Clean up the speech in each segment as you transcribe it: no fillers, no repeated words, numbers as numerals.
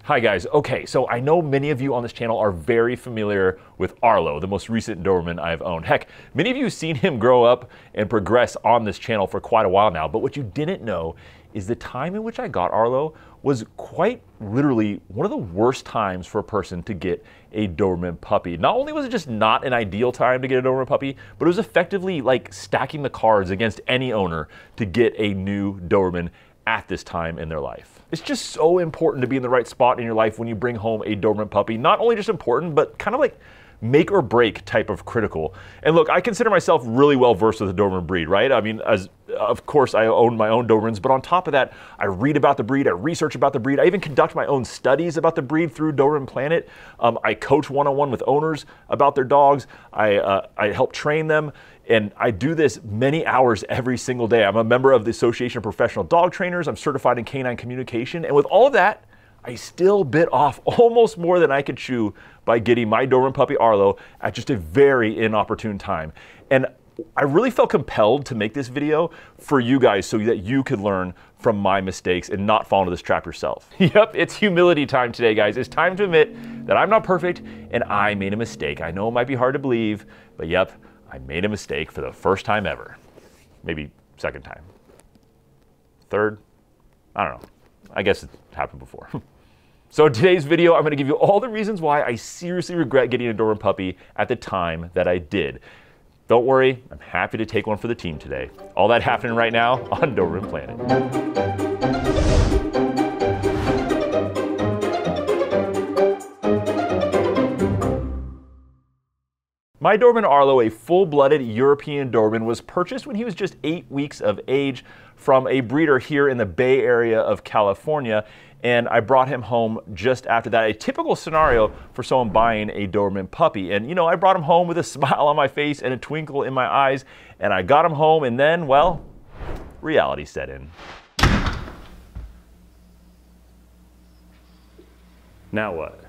Hi guys, okay, so I know many of you on this channel are very familiar with Arlo, the most recent Doberman I've owned. Heck, many of you have seen him grow up and progress on this channel for quite a while now, but what you didn't know is the time in which I got Arlo was quite literally one of the worst times for a person to get a Doberman puppy. Not only was it just not an ideal time to get a Doberman puppy, but it was effectively like stacking the cards against any owner to get a new Doberman at this time in their life. It's just so important to be in the right spot in your life when you bring home a Doberman puppy. Not only just important, but kind of like make or break type of critical. And look, I consider myself really well versed with the Doberman breed, right? I mean, of course I own my own Dobermans, but on top of that, I read about the breed, I research about the breed, I even conduct my own studies about the breed through Doberman Planet. I coach one-on-one with owners about their dogs. I help train them. And I do this many hours every single day. I'm a member of the Association of Professional Dog Trainers. I'm certified in canine communication. And with all of that, I still bit off almost more than I could chew by getting my Doberman puppy Arlo at just a very inopportune time. And I really felt compelled to make this video for you guys so that you could learn from my mistakes and not fall into this trap yourself. Yep, it's humility time today, guys. It's time to admit that I'm not perfect and I made a mistake. I know it might be hard to believe, but yep, I made a mistake for the first time ever. Maybe second time. Third? I don't know. I guess it happened before. So in today's video, I'm gonna give you all the reasons why I seriously regret getting a Doberman puppy at the time that I did. Don't worry, I'm happy to take one for the team today. All that happening right now on Doberman Planet. My Doberman Arlo, a full-blooded European Doberman, was purchased when he was just 8 weeks of age from a breeder here in the Bay Area of California, and I brought him home just after that. A typical scenario for someone buying a Doberman puppy. And you know, I brought him home with a smile on my face and a twinkle in my eyes, and I got him home, and then, well, reality set in. Now what?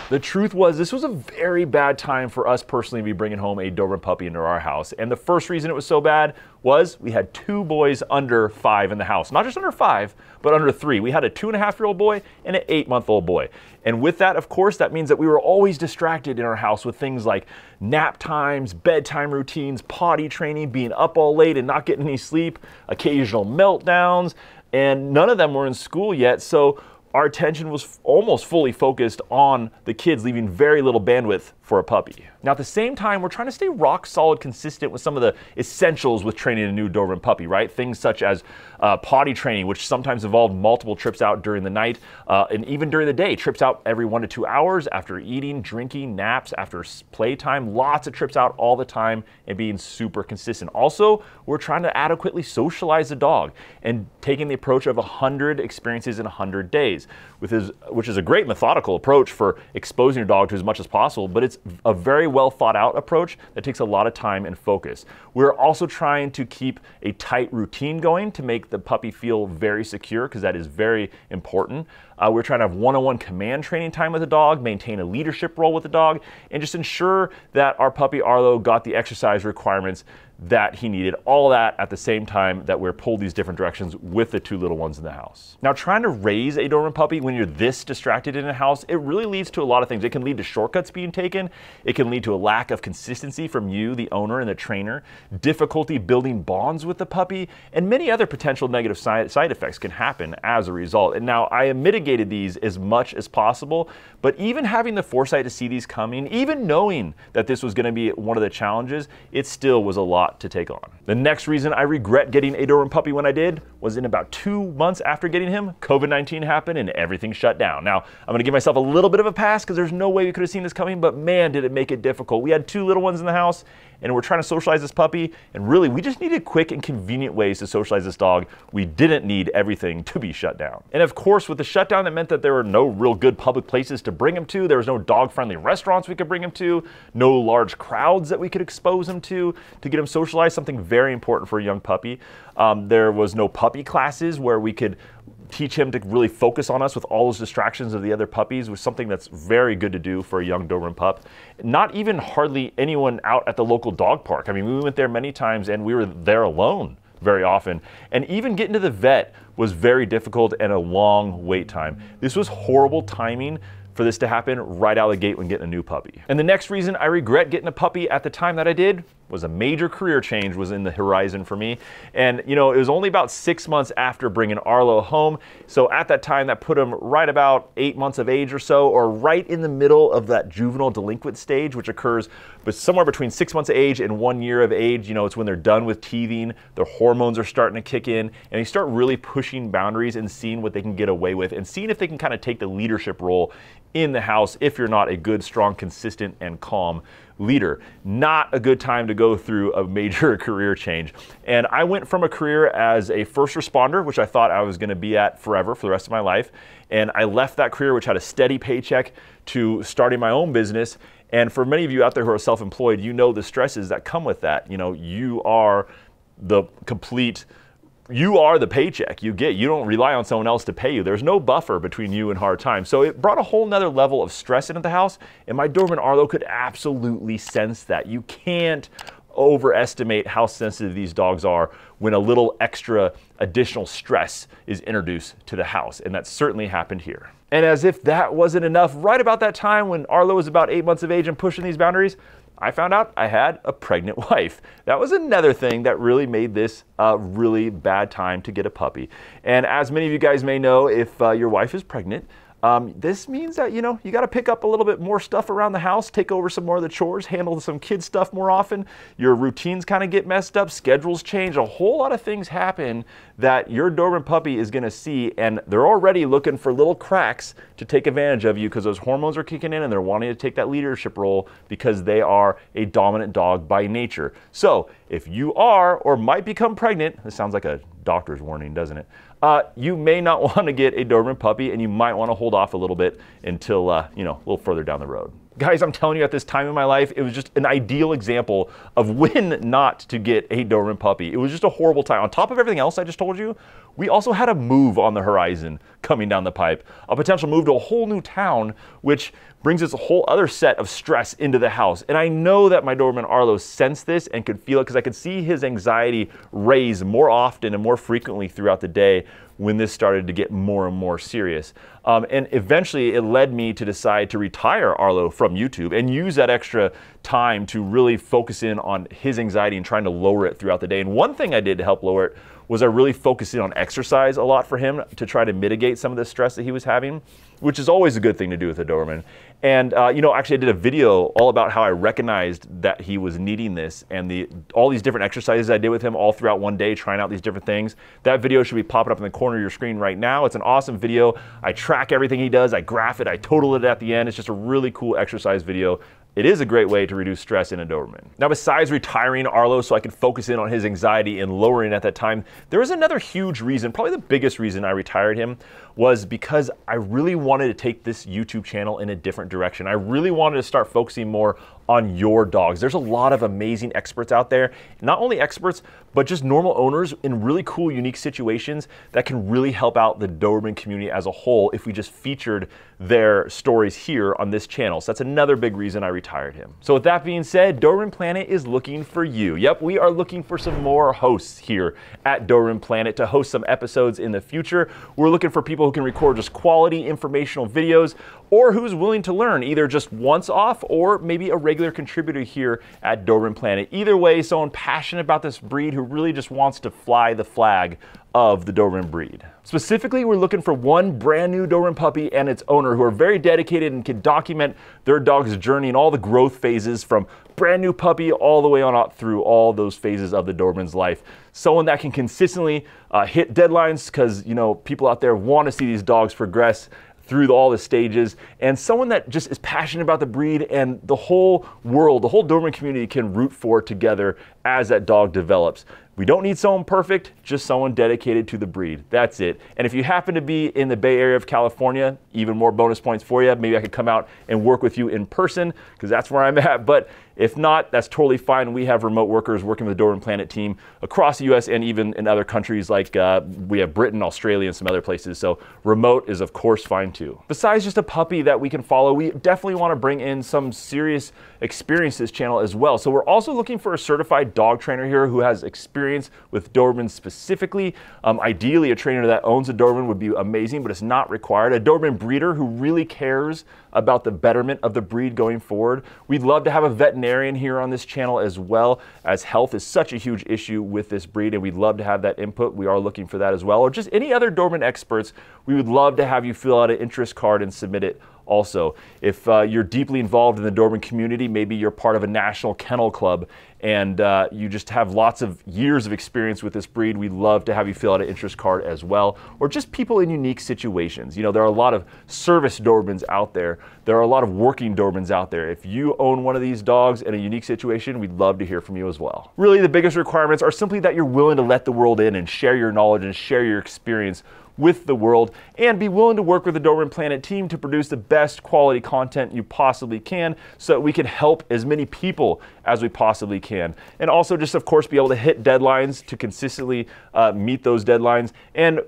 The truth was, this was a very bad time for us personally to be bringing home a Doberman puppy into our house. And the first reason it was so bad was we had 2 boys under 5 in the house. Not just under 5, but under 3. We had a 2.5-year-old boy and an 8-month-old boy. And with that, of course, that means that we were always distracted in our house with things like nap times, bedtime routines, potty training, being up all late and not getting any sleep, occasional meltdowns, and none of them were in school yet. So our attention was almost fully focused on the kids, leaving very little bandwidth for a puppy. Now at the same time, we're trying to stay rock solid consistent with some of the essentials with training a new Doberman puppy, right? Things such as potty training, which sometimes involved multiple trips out during the night, and even during the day, trips out every 1 to 2 hours after eating, drinking, naps, after playtime, lots of trips out all the time and being super consistent. Also, we're trying to adequately socialize the dog and taking the approach of 100 experiences in 100 days, which is a great methodical approach for exposing your dog to as much as possible, but it's a very well thought out approach that takes a lot of time and focus. We're also trying to keep a tight routine going to make the puppy feel very secure, because that is very important. We're trying to have one-on-one command training time with the dog, maintain a leadership role with the dog, and just ensure that our puppy Arlo got the exercise requirements that he needed. All that at the same time that we're pulled these different directions with the 2 little ones in the house. Now, trying to raise a Doberman puppy when you're this distracted in a house, it really leads to a lot of things. It can lead to shortcuts being taken. It can lead to a lack of consistency from you, the owner and the trainer, difficulty building bonds with the puppy, and many other potential negative side effects can happen as a result. And now I have mitigated these as much as possible, but even having the foresight to see these coming, even knowing that this was going to be one of the challenges, it still was a lot to take on. The next reason I regret getting a Doberman puppy when I did was in about 2 months after getting him, COVID-19 happened and everything shut down. Now, I'm gonna give myself a little bit of a pass because there's no way we could have seen this coming, but man, did it make it difficult. We had 2 little ones in the house and we're trying to socialize this puppy, and really we just needed quick and convenient ways to socialize this dog. We didn't need everything to be shut down. And of course, with the shutdown, that meant that there were no real good public places to bring him to. There was no dog-friendly restaurants we could bring him to, no large crowds that we could expose him to get him socialized, something very important for a young puppy. There was no puppy classes where we could teach him to really focus on us with all those distractions of the other puppies, was something that's very good to do for a young Doberman pup. Not even hardly anyone out at the local dog park. I mean, we went there many times and we were there alone very often. And even getting to the vet was very difficult and a long wait time. This was horrible timing for this to happen right out of the gate when getting a new puppy. And the next reason I regret getting a puppy at the time that I did was a major career change was in the horizon for me. And you know, it was only about 6 months after bringing Arlo home. So at that time, that put him right about 8 months of age or so, or right in the middle of that juvenile delinquent stage, which occurs but somewhere between 6 months of age and 1 year of age. You know, it's when they're done with teething, their hormones are starting to kick in, and they start really pushing boundaries and seeing what they can get away with and seeing if they can kind of take the leadership role in the house if you're not a good, strong, consistent, and calm leader. Not a good time to go through a major career change. And I went from a career as a first responder, which I thought I was going to be at forever for the rest of my life. And I left that career, which had a steady paycheck, to starting my own business. And for many of you out there who are self-employed, you know the stresses that come with that. You know, you are the paycheck you get. You don't rely on someone else to pay you. There's no buffer between you and hard times. So it brought a whole nother level of stress into the house, and my Doberman Arlo could absolutely sense that. You can't overestimate how sensitive these dogs are when a little extra additional stress is introduced to the house, and that certainly happened here. And as if that wasn't enough, right about that time when Arlo was about 8 months of age and pushing these boundaries, I found out I had a pregnant wife. That was another thing that really made this a really bad time to get a puppy. And as many of you guys may know, if your wife is pregnant, this means that, you know, you got to pick up a little bit more stuff around the house, take over some more of the chores, handle some kid stuff more often. Your routines kind of get messed up, schedules change, a whole lot of things happen that your Doberman puppy is going to see, and they're already looking for little cracks to take advantage of you because those hormones are kicking in and they're wanting to take that leadership role because they are a dominant dog by nature. So if you are or might become pregnant, this sounds like a doctor's warning, doesn't it? You may not want to get a Doberman puppy, and you might want to hold off a little bit until, you know, a little further down the road. Guys, I'm telling you, at this time in my life, it was just an ideal example of when not to get a Doberman puppy. It was just a horrible time. On top of everything else I just told you, we also had a move on the horizon coming down the pipe, a potential move to a whole new town, which brings us a whole other set of stress into the house. And I know that my Doberman Arlo sensed this and could feel it because I could see his anxiety raise more often and more frequently throughout the day when this started to get more and more serious. And eventually it led me to decide to retire Arlo from YouTube and use that extra time to really focus in on his anxiety and trying to lower it throughout the day. And one thing I did to help lower it was I really focused in on exercise a lot for him to try to mitigate some of the stress that he was having, which is always a good thing to do with a Doberman. And you know, actually I did a video all about how I recognized that he was needing this and all these different exercises I did with him all throughout one day, trying out these different things. That video should be popping up in the corner of your screen right now. It's an awesome video. I track everything he does, I graph it, I total it at the end. It's just a really cool exercise video. It is a great way to reduce stress in a Doberman. Now, besides retiring Arlo so I could focus in on his anxiety and lowering at that time, there was another huge reason, probably the biggest reason I retired him, was because I really wanted to take this YouTube channel in a different direction. I really wanted to start focusing more on your dogs. There's a lot of amazing experts out there, not only experts, but just normal owners in really cool, unique situations that can really help out the Doberman community as a whole if we just featured their stories here on this channel. So that's another big reason I retired him. So with that being said, Doberman Planet is looking for you. Yep, we are looking for some more hosts here at Doberman Planet to host some episodes in the future. We're looking for people who can record just quality informational videos, or who's willing to learn either just once off or maybe a regular contributor here at Doberman Planet. Either way, someone passionate about this breed who really just wants to fly the flag of the Doberman breed. Specifically, we're looking for one brand new Doberman puppy and its owner who are very dedicated and can document their dog's journey and all the growth phases from brand new puppy all the way on up through all those phases of the Doberman's life. Someone that can consistently hit deadlines because, you know, people out there want to see these dogs progress through all the stages, and someone that just is passionate about the breed and the whole world, the whole Doberman community can root for together as that dog develops. We don't need someone perfect, just someone dedicated to the breed. That's it. And if you happen to be in the Bay Area of California, even more bonus points for you. Maybe I could come out and work with you in person because that's where I'm at. But if not, that's totally fine. We have remote workers working with the Doberman Planet team across the US and even in other countries like we have Britain, Australia, and some other places. So remote is of course fine too. Besides just a puppy that we can follow, we definitely want to bring in some serious experience to this channel as well. So we're also looking for a certified dog trainer here who has experience experience with Doberman specifically. Ideally, a trainer that owns a Doberman would be amazing, but it's not required. A Doberman breeder who really cares about the betterment of the breed going forward. We'd love to have a veterinarian here on this channel as well, as health is such a huge issue with this breed, and we'd love to have that input. We are looking for that as well. Or just any other Doberman experts, we would love to have you fill out an interest card and submit it. Also, if you're deeply involved in the Doberman community, maybe you're part of a national kennel club and you just have lots of years of experience with this breed, we'd love to have you fill out an interest card as well. Or just people in unique situations. You know, there are a lot of service Dobermans out there. There are a lot of working Dobermans out there. If you own one of these dogs in a unique situation, we'd love to hear from you as well. Really, the biggest requirements are simply that you're willing to let the world in and share your knowledge and share your experience with the world, and be willing to work with the Doberman Planet team to produce the best quality content you possibly can so that we can help as many people as we possibly can. And also just, of course, be able to hit deadlines, to consistently meet those deadlines, and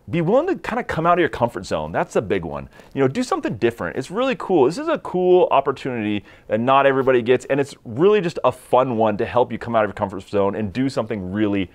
be willing to kind of come out of your comfort zone. That's a big one. You know, do something different. It's really cool. This is a cool opportunity that not everybody gets, and it's really just a fun one to help you come out of your comfort zone and do something really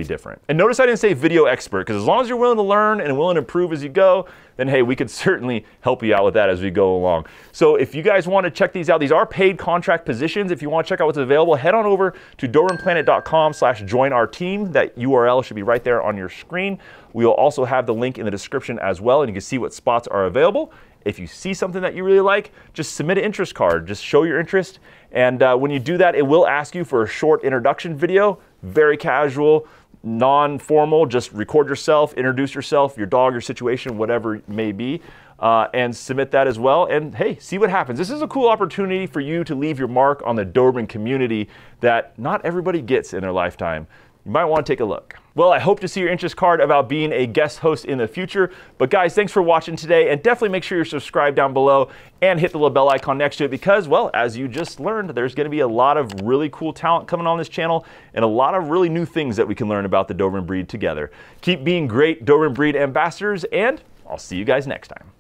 different. And notice I didn't say video expert, because as long as you're willing to learn and willing to improve as you go, then hey, we could certainly help you out with that as we go along. So if you guys want to check these out, these are paid contract positions. If you want to check out what's available, head on over to DobermanPlanet.com/join our team. That URL should be right there on your screen. We will also have the link in the description as well, and you can see what spots are available. If you see something that you really like, just submit an interest card. Just show your interest. And when you do that, it will ask you for a short introduction video. Very casual, non-formal. Just record yourself, introduce yourself, your dog, your situation, whatever it may be, and submit that as well. And hey, see what happens. This is a cool opportunity for you to leave your mark on the Doberman community that not everybody gets in their lifetime. You might want to take a look. Well, I hope to see your interest card about being a guest host in the future. But guys, thanks for watching today, and definitely make sure you're subscribed down below and hit the little bell icon next to it because, well, as you just learned, there's going to be a lot of really cool talent coming on this channel and a lot of really new things that we can learn about the Doberman breed together. Keep being great Doberman breed ambassadors, and I'll see you guys next time.